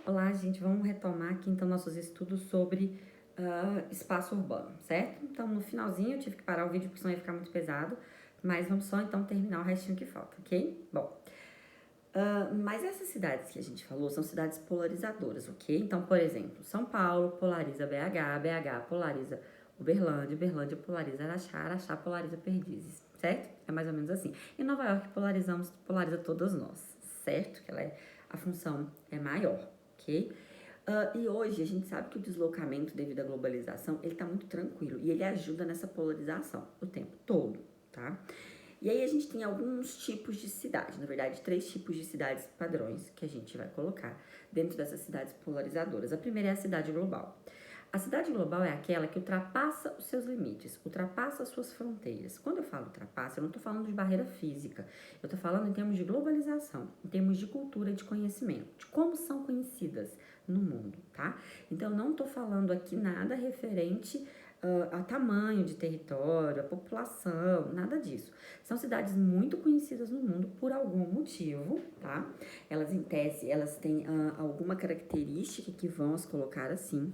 Olá, gente, vamos retomar aqui então nossos estudos sobre espaço urbano, certo? Então, no finalzinho eu tive que parar o vídeo porque senão ia ficar muito pesado, mas vamos só então terminar o restinho que falta, ok? Bom, mas essas cidades que a gente falou são cidades polarizadoras, ok? Então, por exemplo, São Paulo polariza BH, BH polariza Uberlândia, Uberlândia polariza Araxá, Araxá polariza Perdizes, certo? É mais ou menos assim. E Nova York polariza todas nós, certo? A função é maior, ok? E hoje a gente sabe que o deslocamento devido à globalização, ele tá muito tranquilo e ele ajuda nessa polarização o tempo todo, tá? E aí a gente tem alguns tipos de cidade, na verdade, 3 tipos de cidades padrões que a gente vai colocar dentro dessas cidades polarizadoras. A primeira é a cidade global. A cidade global é aquela que ultrapassa os seus limites, ultrapassa as suas fronteiras. Quando eu falo ultrapassa, eu não estou falando de barreira física, eu estou falando em termos de globalização, em termos de cultura e de conhecimento, de como são conhecidas no mundo, tá? Então, eu não estou falando aqui nada referente a tamanho de território, a população, nada disso. São cidades muito conhecidas no mundo por algum motivo, tá? Elas, em tese, elas têm alguma característica que vão as colocar assim.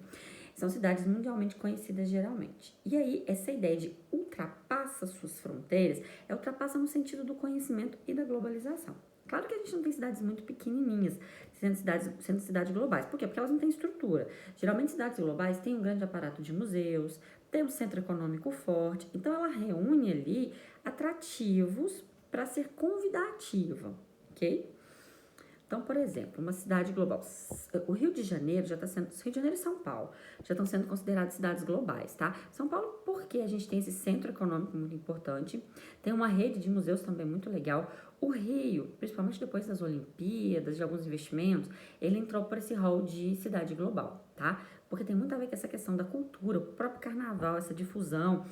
São cidades mundialmente conhecidas geralmente. E aí, essa ideia de ultrapassa suas fronteiras, ultrapassa no sentido do conhecimento e da globalização. Claro que a gente não tem cidades muito pequenininhas, sendo cidades globais. Por quê? Porque elas não têm estrutura. Geralmente, cidades globais têm um grande aparato de museus, tem um centro econômico forte. Então, ela reúne ali atrativos para ser convidativa, ok? Então, por exemplo, uma cidade global. O Rio de Janeiro já está sendo. Rio de Janeiro e São Paulo já estão sendo consideradas cidades globais, tá? São Paulo, porque a gente tem esse centro econômico muito importante, tem uma rede de museus também muito legal. O Rio, principalmente depois das Olimpíadas, de alguns investimentos, ele entrou por esse rol de cidade global, tá? Porque tem muito a ver com essa questão da cultura, o próprio carnaval, essa difusão,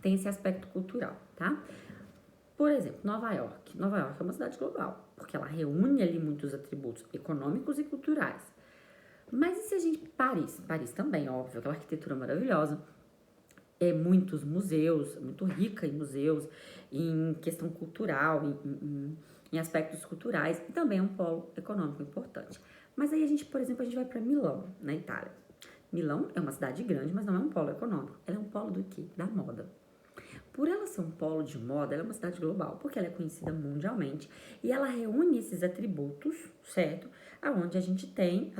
tem esse aspecto cultural, tá? Por exemplo, Nova York. Nova York é uma cidade global, porque ela reúne ali muitos atributos econômicos e culturais. Mas e se a gente... Paris também, óbvio, aquela arquitetura maravilhosa, muitos museus, muito rica em museus, em questão cultural, em aspectos culturais, e também é um polo econômico importante. Mas aí a gente, por exemplo, a gente vai para Milão, na Itália. Milão é uma cidade grande, mas não é um polo econômico. Ela é um polo do quê? Da moda. Por ela ser um polo de moda, ela é uma cidade global, porque ela é conhecida mundialmente e ela reúne esses atributos, certo? Aonde a gente tem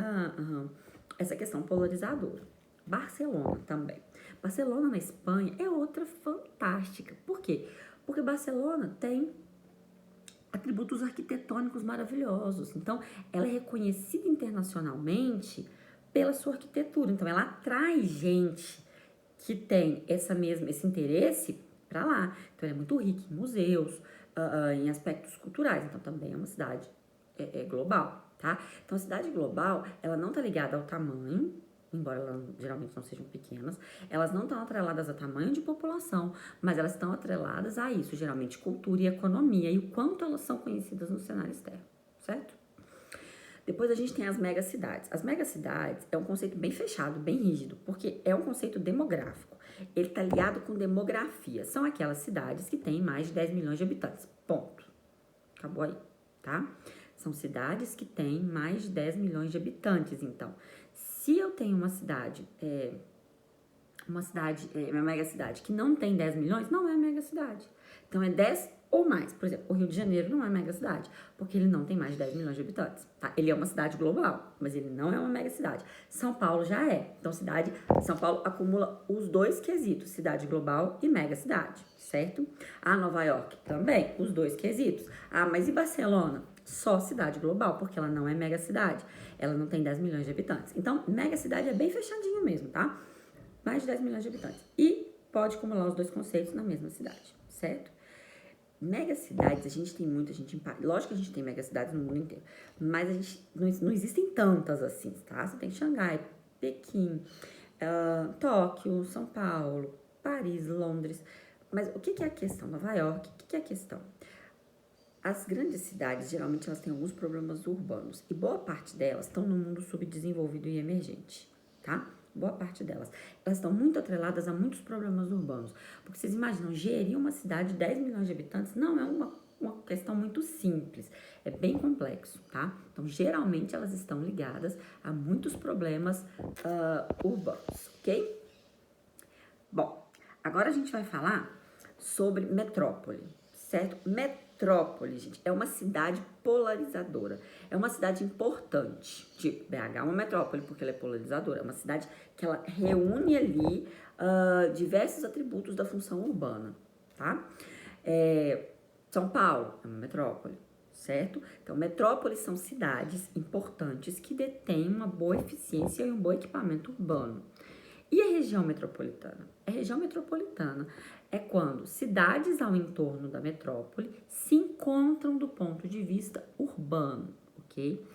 essa questão polarizadora. Barcelona também. Barcelona na Espanha é outra fantástica. Por quê? Porque Barcelona tem atributos arquitetônicos maravilhosos. Então, ela é reconhecida internacionalmente pela sua arquitetura. Então, ela atrai gente que tem esse interesse para lá. Então, ela é muito rica em museus, em aspectos culturais. Então, também é uma cidade global, tá? Então, a cidade global, ela não tá ligada ao tamanho, embora elas geralmente não sejam pequenas, elas não estão atreladas a tamanho de população, mas elas estão atreladas a isso, geralmente cultura e economia, e o quanto elas são conhecidas no cenário externo, certo? Depois a gente tem as megacidades. As megacidades é um conceito bem fechado, bem rígido, porque é um conceito demográfico. Ele está ligado com demografia. São aquelas cidades que têm mais de 10 milhões de habitantes. Ponto. Acabou aí, tá? São cidades que têm mais de 10 milhões de habitantes, então. Se eu tenho uma mega cidade que não tem 10 milhões, não é mega cidade. Então é 10 ou mais. Por exemplo, o Rio de Janeiro não é mega cidade, porque ele não tem mais de 10 milhões de habitantes, tá? Ele é uma cidade global, mas ele não é uma mega cidade. São Paulo já é. Então, São Paulo acumula os dois quesitos, cidade global e mega cidade, certo? Nova York também, os dois quesitos. Mas e Barcelona? Só cidade global, porque ela não é mega cidade. Ela não tem 10 milhões de habitantes. Então, mega cidade é bem fechadinho mesmo, tá? Mais de 10 milhões de habitantes. E pode acumular os dois conceitos na mesma cidade, certo? Megacidades, a gente tem muita gente em Paris. Lógico que a gente tem megacidades no mundo inteiro, mas a gente não existem tantas assim, tá? Você tem Xangai, Pequim, Tóquio, São Paulo, Paris, Londres. Mas o que é a questão? Nova York, o que é a questão? As grandes cidades, geralmente, elas têm alguns problemas urbanos. E boa parte delas estão no mundo subdesenvolvido e emergente, tá? Boa parte delas. Elas estão muito atreladas a muitos problemas urbanos. Porque vocês imaginam, gerir uma cidade de 10 milhões de habitantes não é uma uma questão muito simples, é bem complexo, tá? Então, geralmente elas estão ligadas a muitos problemas urbanos, ok? Bom, agora a gente vai falar sobre metrópole, certo? Metrópole, gente, é uma cidade polarizadora, é uma cidade importante. Tipo, BH é uma metrópole porque ela é polarizadora, é uma cidade que ela reúne ali diversos atributos da função urbana, tá? São Paulo é uma metrópole, certo? Então, metrópoles são cidades importantes que detêm uma boa eficiência e um bom equipamento urbano. E a região metropolitana? A região metropolitana é quando cidades ao entorno da metrópole se encontram do ponto de vista urbano, ok?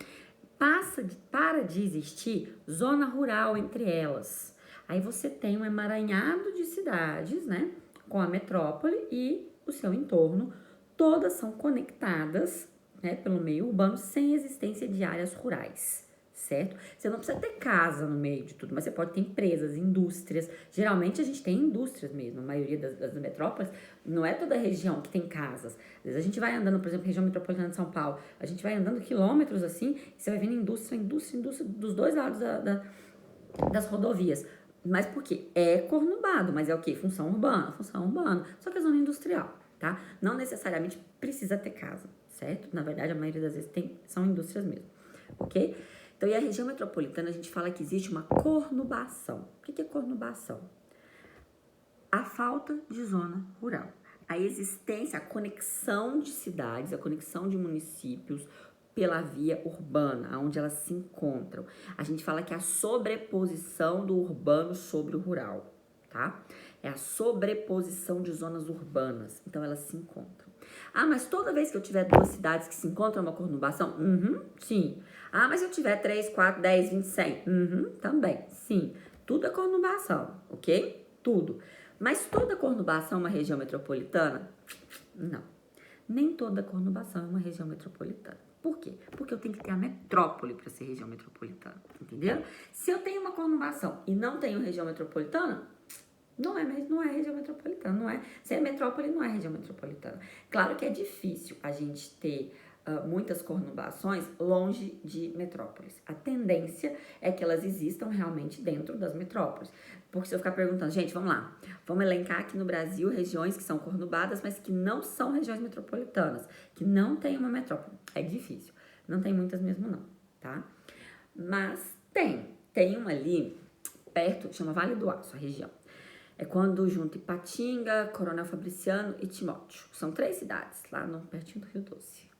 Para de existir zona rural entre elas. Aí você tem um emaranhado de cidades, né? Com a metrópole e o seu entorno. Todas são conectadas, né, pelo meio urbano sem existência de áreas rurais. Certo? Você não precisa ter casa no meio de tudo, mas você pode ter empresas, indústrias. Geralmente a gente tem indústrias mesmo, a maioria das metrópoles, não é toda região que tem casas. Às vezes a gente vai andando, por exemplo, região metropolitana de São Paulo, a gente vai andando quilômetros assim, e você vai vendo indústria dos dois lados das rodovias. Mas por quê? É conurbado, mas é o quê? Função urbana, só que é zona industrial, tá? Não necessariamente precisa ter casa, certo? Na verdade, a maioria das vezes são indústrias mesmo, ok? Então, e a região metropolitana, a gente fala que existe uma conurbação. O que é conurbação? A falta de zona rural. A existência, a conexão de cidades, a conexão de municípios pela via urbana, onde elas se encontram. A gente fala que é a sobreposição do urbano sobre o rural, tá? É a sobreposição de zonas urbanas. Então, elas se encontram. Ah, mas toda vez que eu tiver duas cidades que se encontram, é uma conurbação? Sim. Ah, mas se eu tiver 3, 4, 10, 20, 100? Também, sim. Tudo é conurbação, ok? Tudo. Mas toda conurbação é uma região metropolitana? Não. Nem toda conurbação é uma região metropolitana. Por quê? Porque eu tenho que ter a metrópole para ser região metropolitana, entendeu? Se eu tenho uma conurbação e não tenho região metropolitana, não é região metropolitana, não é. Se é metrópole, não é região metropolitana. Claro que é difícil a gente ter muitas conurbações longe de metrópoles. A tendência é que elas existam realmente dentro das metrópoles. Porque se eu ficar perguntando, gente, vamos lá, vamos elencar aqui no Brasil regiões que são conurbadas, mas que não são regiões metropolitanas, que não tem uma metrópole. É difícil. Não tem muitas mesmo não, tá? Mas tem uma ali perto, chama Vale do Aço, a região. É quando junta Ipatinga, Coronel Fabriciano e Timóteo. São 3 cidades, lá no pertinho do Rio Doce.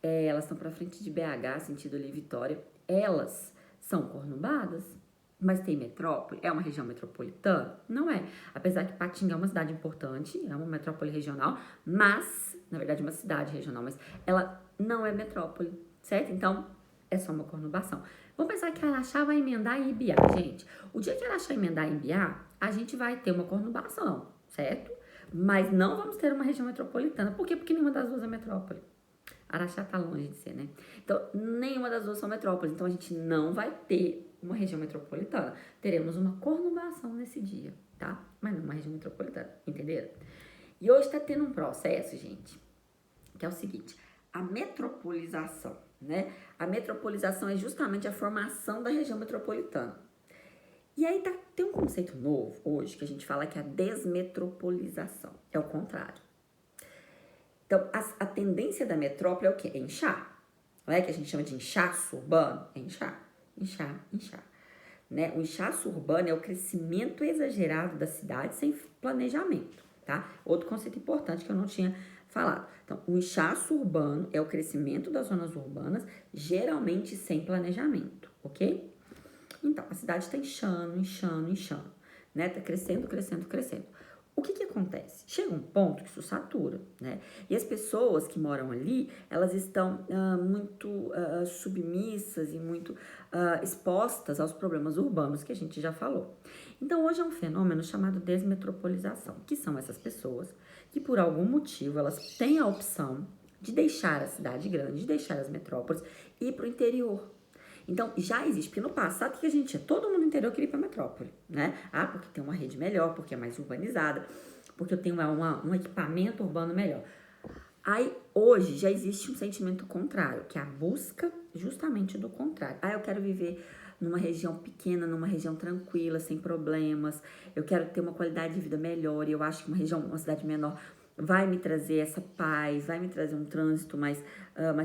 Elas estão para frente de BH, sentido ali Vitória. Elas são conurbadas, mas tem metrópole? É uma região metropolitana? Não é. Apesar que Ipatinga é uma cidade importante, é uma metrópole regional, mas, na verdade, uma cidade regional, mas ela não é metrópole, certo? Então, é só uma conurbação. Vamos pensar que Araxá vai emendar em Ibiá, gente. O dia que Araxá emendar em Ibiá, a gente vai ter uma conurbação, certo? Mas não vamos ter uma região metropolitana. Por quê? Porque nenhuma das duas é metrópole. Araxá tá longe de ser, né? Então, nenhuma das duas são metrópoles. Então, a gente não vai ter uma região metropolitana. Teremos uma conurbação nesse dia, tá? Mas não uma região metropolitana, entenderam? E hoje tá tendo um processo, gente, que é o seguinte: a metropolização, né? A metropolização é justamente a formação da região metropolitana. E aí tem um conceito novo hoje que a gente fala que é a desmetropolização. É o contrário. Então, a tendência da metrópole é o quê? É inchar. Não é que a gente chama de inchaço urbano? É inchar. Né? O inchaço urbano é o crescimento exagerado da cidade sem planejamento, tá? Outro conceito importante que eu não tinha falado. Então, o inchaço urbano é o crescimento das zonas urbanas, geralmente sem planejamento, ok? Então, a cidade está inchando, né? Tá crescendo. O que acontece? Chega um ponto que isso satura, né? E as pessoas que moram ali, elas estão muito submissas e muito expostas aos problemas urbanos que a gente já falou. Então, hoje é um fenômeno chamado desmetropolização, que são essas pessoas que, por algum motivo, elas têm a opção de deixar a cidade grande, de deixar as metrópoles e ir para o interior. Então, já existe, porque no passado, o que a gente tinha? Todo mundo no interior queria ir para a metrópole, né? Ah, porque tem uma rede melhor, porque é mais urbanizada, porque eu tenho um equipamento urbano melhor. Aí, hoje, já existe um sentimento contrário, que é a busca justamente do contrário. Eu quero viver numa região pequena, numa região tranquila, sem problemas. Eu quero ter uma qualidade de vida melhor. E eu acho que uma cidade menor vai me trazer essa paz, vai me trazer um trânsito mais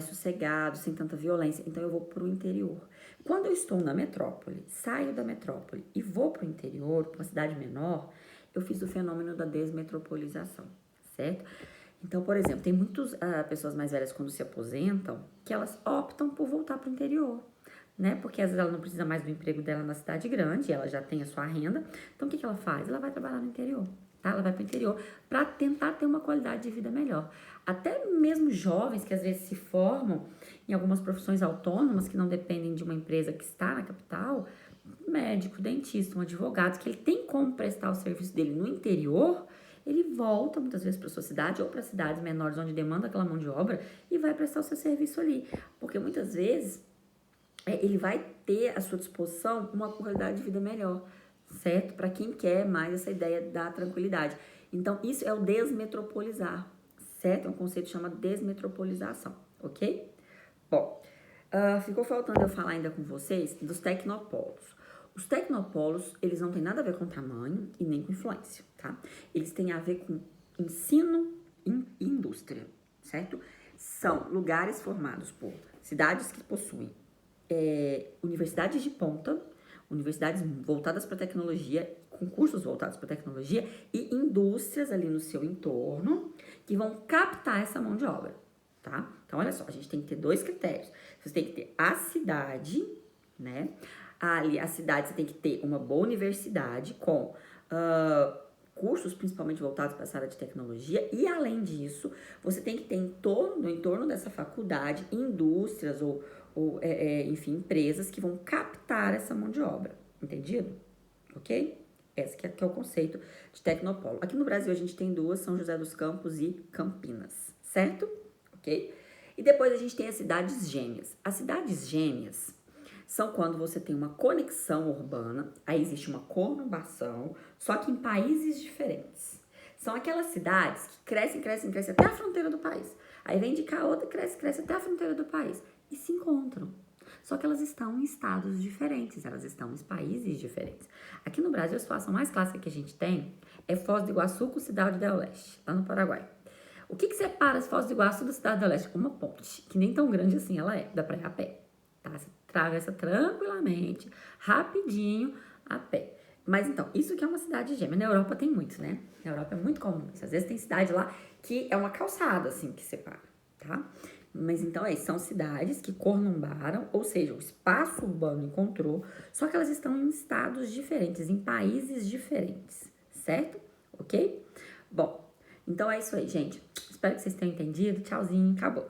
sossegado, sem tanta violência. Então, eu vou para o interior. Quando eu estou na metrópole, saio da metrópole e vou para o interior, para uma cidade menor, eu fiz o fenômeno da desmetropolização, certo? Então, por exemplo, tem muitas pessoas mais velhas quando se aposentam que elas optam por voltar para o interior, né? Porque às vezes ela não precisa mais do emprego dela na cidade grande, ela já tem a sua renda. Então, o que ela faz? Ela vai trabalhar no interior, tá? Ela vai para o interior para tentar ter uma qualidade de vida melhor. Até mesmo jovens que às vezes se formam em algumas profissões autônomas que não dependem de uma empresa que está na capital, médico, dentista, um advogado, que ele tem como prestar o serviço dele no interior, ele volta muitas vezes para sua cidade ou para cidades menores onde demanda aquela mão de obra e vai prestar o seu serviço ali. Porque muitas vezes ele vai ter à sua disposição uma qualidade de vida melhor, certo? Para quem quer mais essa ideia da tranquilidade. Então, isso é o desmetropolizar, certo? É um conceito que chama desmetropolização, ok? Bom, ficou faltando eu falar ainda com vocês dos tecnopolos. Os tecnopolos, eles não têm nada a ver com tamanho e nem com influência, tá? Eles têm a ver com ensino e indústria, certo? São lugares formados por cidades que possuem universidades de ponta, universidades voltadas para tecnologia, com cursos voltados para tecnologia e indústrias ali no seu entorno que vão captar essa mão de obra, tá? Então, olha só, a gente tem que ter dois critérios. Você tem que ter a cidade, né? Ali, a cidade, você tem que ter uma boa universidade com cursos principalmente voltados para essa área de tecnologia e, além disso, você tem que ter no entorno dessa faculdade indústrias ou enfim, empresas que vão captar essa mão de obra, entendido? Ok? Esse que é o conceito de tecnopolo. Aqui no Brasil a gente tem duas, São José dos Campos e Campinas, certo? Ok? E depois a gente tem as cidades gêmeas. As cidades gêmeas são quando você tem uma conexão urbana, aí existe uma conurbação, só que em países diferentes. São aquelas cidades que crescem até a fronteira do país. Aí vem de cá outra, cresce até a fronteira do país. E se encontram. Só que elas estão em estados diferentes, elas estão em países diferentes. Aqui no Brasil, a situação mais clássica que a gente tem é Foz do Iguaçu com Cidade do Leste, lá no Paraguai. O que separa as Foz do Iguaçu da Cidade do Leste? Uma ponte, que nem tão grande assim ela é, dá pra ir a pé. Tá? Você atravessa tranquilamente, rapidinho, a pé. Mas então, isso que é uma cidade gêmea. Na Europa tem muito, né? Na Europa é muito comum isso. Às vezes tem cidade lá que é uma calçada, assim, que separa, tá? Mas então são cidades que conurbaram, ou seja, o espaço urbano encontrou, só que elas estão em estados diferentes, em países diferentes, certo? Ok? Bom, então é isso aí, gente. Espero que vocês tenham entendido. Tchauzinho, acabou.